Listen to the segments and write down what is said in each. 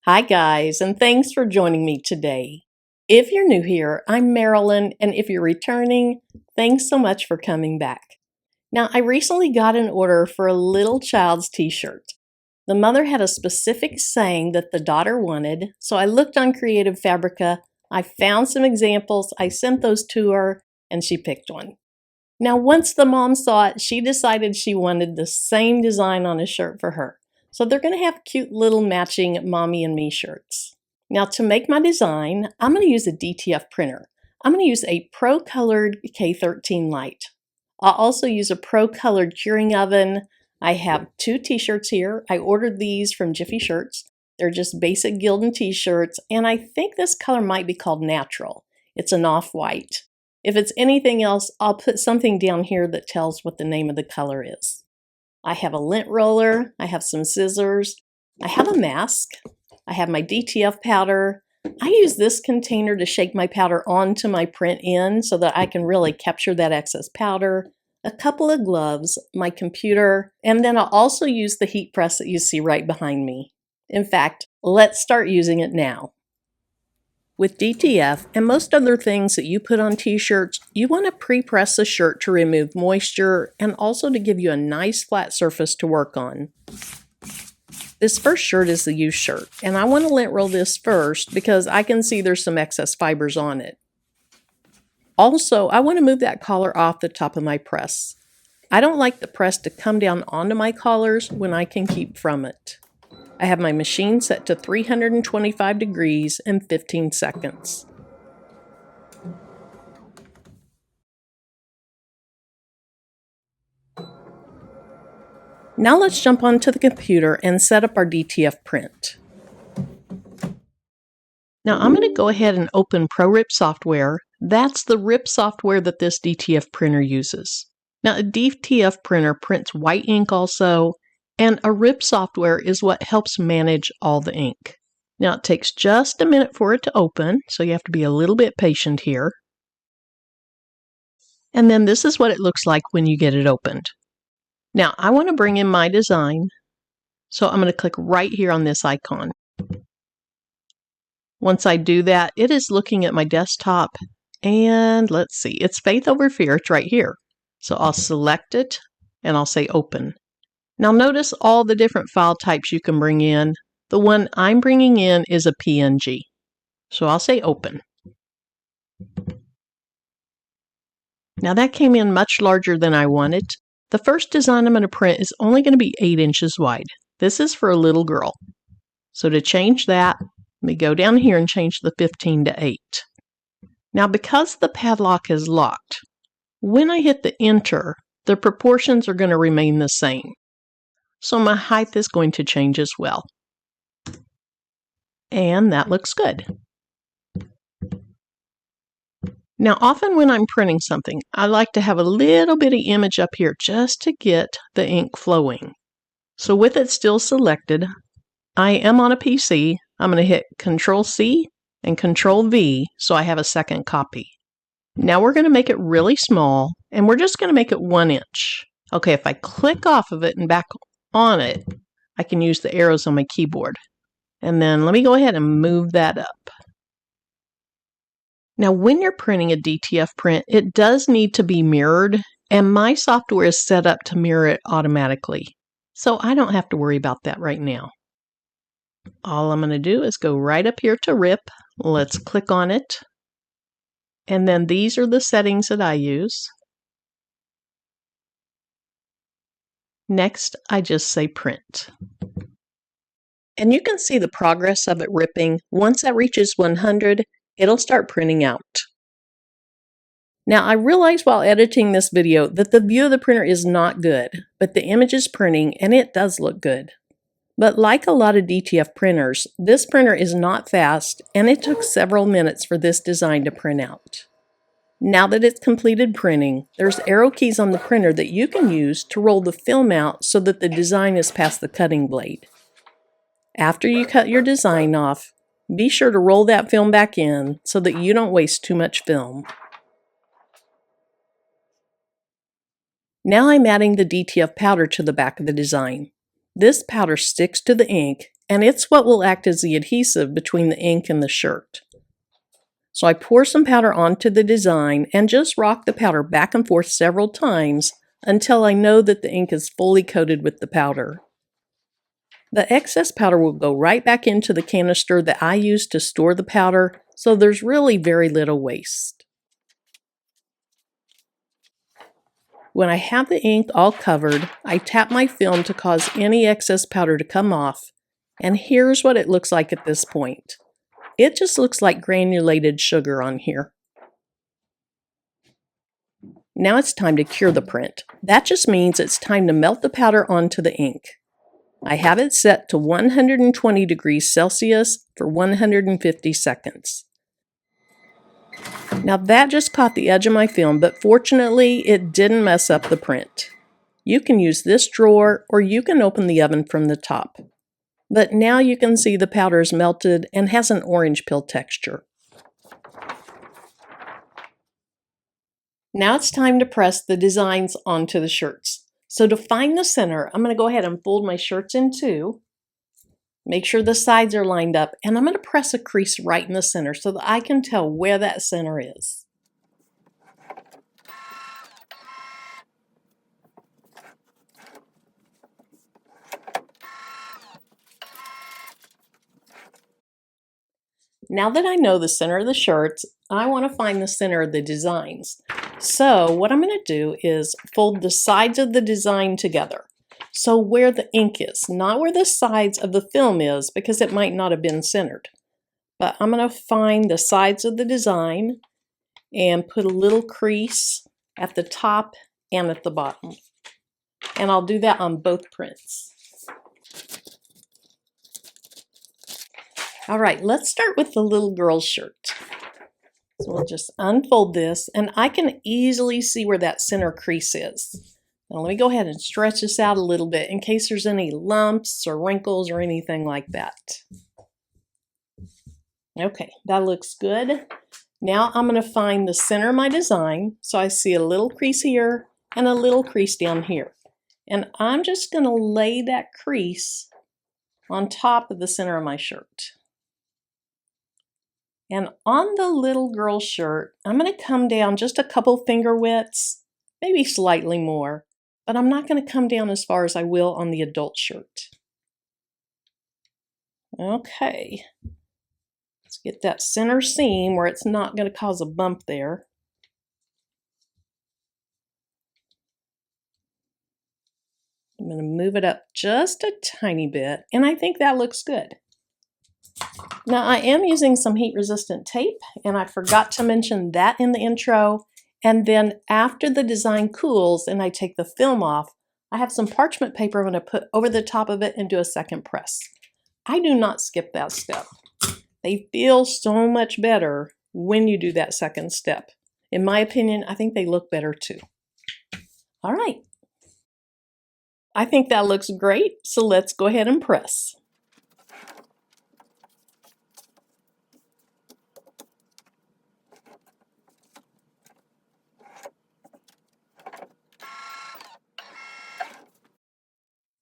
Hi guys, and thanks for joining me today. If you're new here, I'm Marilyn, and if you're returning, thanks so much for coming back. Now, I recently got an order for a little child's t-shirt. The mother had a specific saying that the daughter wanted, so I looked on Creative Fabrica, I found some examples, I sent those to her, and she picked one. Now, once the mom saw it, she decided she wanted the same design on a shirt for her. So they're going to have cute little matching mommy and me shirts. Now to make my design, I'm going to use a DTF printer. I'm going to use a Procolored K13 Lite. I'll also use a Procolored curing oven. I have two t-shirts here. I ordered these from Jiffy Shirts. They're just basic Gildan t-shirts, and I think this color might be called Natural. It's an off-white. If it's anything else, I'll put something down here that tells what the name of the color is. I have a lint roller, I have some scissors, I have a mask, I have my DTF powder. I use this container to shake my powder onto my print in so that I can really capture that excess powder, a couple of gloves, my computer, and then I'll also use the heat press that you see right behind me. In fact, let's start using it now. With DTF and most other things that you put on t-shirts, you want to pre-press the shirt to remove moisture and also to give you a nice flat surface to work on. This first shirt is the used shirt, and I want to lint roll this first because I can see there's some excess fibers on it. Also, I want to move that collar off the top of my press. I don't like the press to come down onto my collars when I can keep from it. I have my machine set to 325 degrees in 15 seconds. Now let's jump onto the computer and set up our DTF print. Now I'm going to go ahead and open ProRip software. That's the RIP software that this DTF printer uses. Now a DTF printer prints white ink also, and a RIP software is what helps manage all the ink. Now it takes just a minute for it to open, so you have to be a little bit patient here. And then this is what it looks like when you get it opened. Now I want to bring in my design, so I'm going to click right here on this icon. Once I do that, it is looking at my desktop, and let's see, it's Faith Over Fear, it's right here. So I'll select it, and I'll say Open. Now notice all the different file types you can bring in. The one I'm bringing in is a PNG. So I'll say Open. Now that came in much larger than I wanted. The first design I'm going to print is only going to be 8 inches wide. This is for a little girl. So to change that, let me go down here and change the 15 to 8. Now because the padlock is locked, when I hit the Enter, the proportions are going to remain the same. So my height is going to change as well. And that looks good. Now often when I'm printing something, I like to have a little bitty image up here just to get the ink flowing. So with it still selected, I am on a PC. I'm going to hit Control-C and Control-V so I have a second copy. Now we're going to make it really small, and we're just going to make it 1 inch. Okay, if I click off of it and back on it, I can use the arrows on my keyboard. And then let me go ahead and move that up. Now when you're printing a DTF print, it does need to be mirrored, and my software is set up to mirror it automatically. So I don't have to worry about that right now. All I'm going to do is go right up here to RIP. Let's click on it. And then these are the settings that I use. Next, I just say Print. And you can see the progress of it ripping. Once that reaches 100, it'll start printing out. Now, I realized while editing this video that the view of the printer is not good, but the image is printing and it does look good. But like a lot of DTF printers, this printer is not fast, and it took several minutes for this design to print out. Now that it's completed printing, there's arrow keys on the printer that you can use to roll the film out so that the design is past the cutting blade. After you cut your design off, be sure to roll that film back in so that you don't waste too much film. Now I'm adding the DTF powder to the back of the design. This powder sticks to the ink and it's what will act as the adhesive between the ink and the shirt. So I pour some powder onto the design and just rock the powder back and forth several times until I know that the ink is fully coated with the powder. The excess powder will go right back into the canister that I use to store the powder, so there's really very little waste. When I have the ink all covered, I tap my film to cause any excess powder to come off, and here's what it looks like at this point. It just looks like granulated sugar on here. Now it's time to cure the print. That just means it's time to melt the powder onto the ink. I have it set to 120 degrees Celsius for 150 seconds. Now that just caught the edge of my film, but fortunately it didn't mess up the print. You can use this drawer or you can open the oven from the top. But now you can see the powder is melted and has an orange peel texture. Now it's time to press the designs onto the shirts. So to find the center, I'm going to go ahead and fold my shirts in two. Make sure the sides are lined up, and I'm going to press a crease right in the center so that I can tell where that center is. Now that I know the center of the shirts, I want to find the center of the designs. So what I'm going to do is fold the sides of the design together. So where the ink is, not where the sides of the film is, because it might not have been centered. But I'm going to find the sides of the design and put a little crease at the top and at the bottom. And I'll do that on both prints. All right, let's start with the little girl's shirt. So we'll just unfold this, and I can easily see where that center crease is. Now let me go ahead and stretch this out a little bit in case there's any lumps or wrinkles or anything like that. Okay, that looks good. Now I'm going to find the center of my design. So I see a little crease here and a little crease down here. And I'm just going to lay that crease on top of the center of my shirt. And on the little girl's shirt, I'm going to come down just a couple finger widths, maybe slightly more, but I'm not going to come down as far as I will on the adult shirt. Okay, let's get that center seam where it's not going to cause a bump there. I'm going to move it up just a tiny bit, and I think that looks good. Now I am using some heat-resistant tape, and I forgot to mention that in the intro. And then after the design cools and I take the film off, I have some parchment paper I'm going to put over the top of it and do a second press. I do not skip that step. They feel so much better when you do that second step. In my opinion, I think they look better too. All right. I think that looks great, so let's go ahead and press.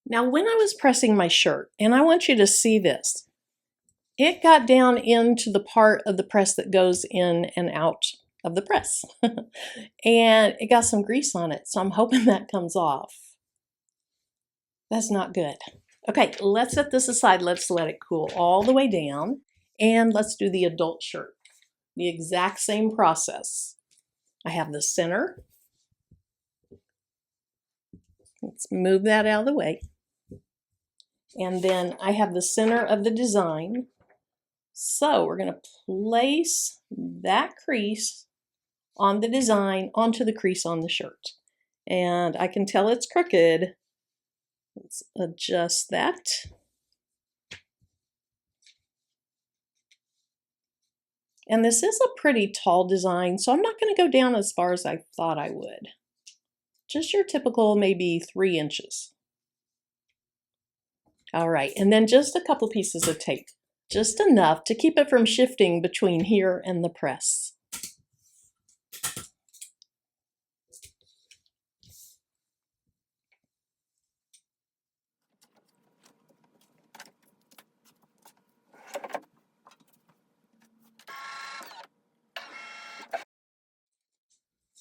Now, when I was pressing my shirt, and I want you to see this, it got down into the part of the press that goes in and out of the press. And it got some grease on it, so I'm hoping that comes off. That's not good. Okay, let's set this aside. Let's let it cool all the way down. And let's do the adult shirt. The exact same process. I have the center. Let's move that out of the way. And then I have the center of the design. So we're going to place that crease on the design onto the crease on the shirt. And I can tell it's crooked. Let's adjust that. And this is a pretty tall design, so I'm not going to go down as far as I thought I would. Just your typical maybe 3 inches. All right, and then just a couple pieces of tape. Just enough to keep it from shifting between here and the press.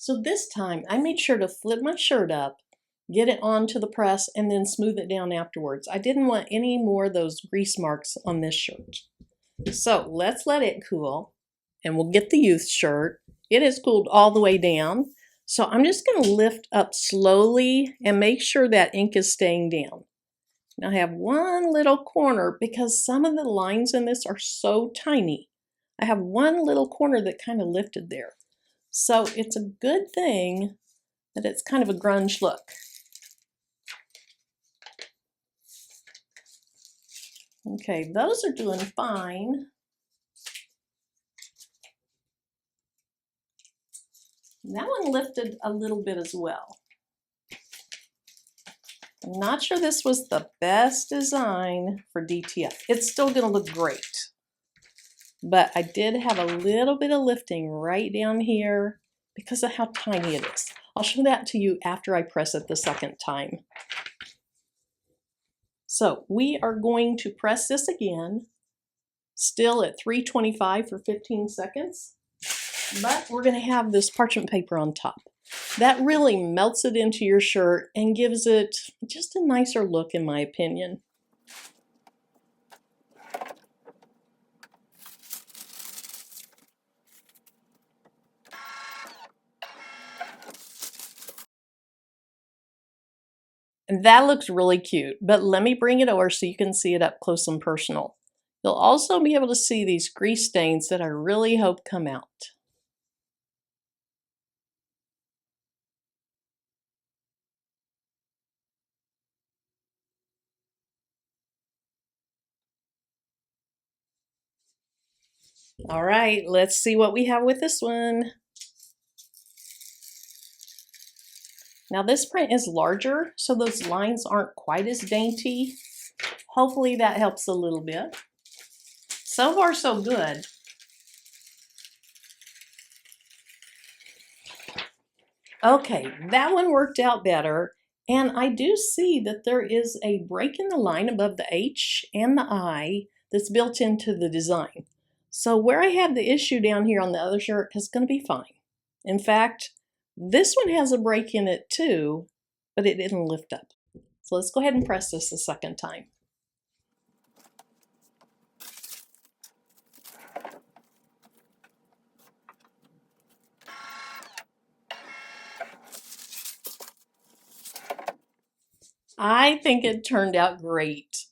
So this time I made sure to flip my shirt up, get it onto the press, and then smooth it down afterwards. I didn't want any more of those grease marks on this shirt. So let's let it cool, and we'll get the youth shirt. It has cooled all the way down. So I'm just going to lift up slowly and make sure that ink is staying down. Now I have one little corner because some of the lines in this are so tiny. I have one little corner that kind of lifted there. So it's a good thing that it's kind of a grunge look. Okay, those are doing fine. That one lifted a little bit as well. I'm not sure this was the best design for DTF. It's still going to look great. But I did have a little bit of lifting right down here because of how tiny it is. I'll show that to you after I press it the second time. So we are going to press this again, still at 325 for 15 seconds. But we're going to have this parchment paper on top. That really melts it into your shirt and gives it just a nicer look, in my opinion. And that looks really cute, but let me bring it over so you can see it up close and personal. You'll also be able to see these grease stains that I really hope come out. All right, let's see what we have with this one. Now this print is larger, so those lines aren't quite as dainty. Hopefully that helps a little bit. So far, so good. Okay, that one worked out better. And I do see that there is a break in the line above the H and the I that's built into the design. So where I have the issue down here on the other shirt is going to be fine. In fact, this one has a break in it too, but it didn't lift up. So let's go ahead and press this a second time. I think it turned out great.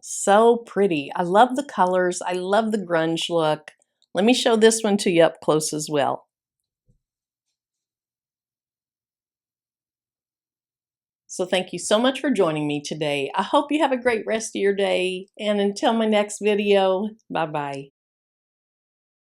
So pretty. I love the colors. I love the grunge look. Let me show this one to you up close as well. So thank you so much for joining me today. I hope you have a great rest of your day. And until my next video, bye-bye.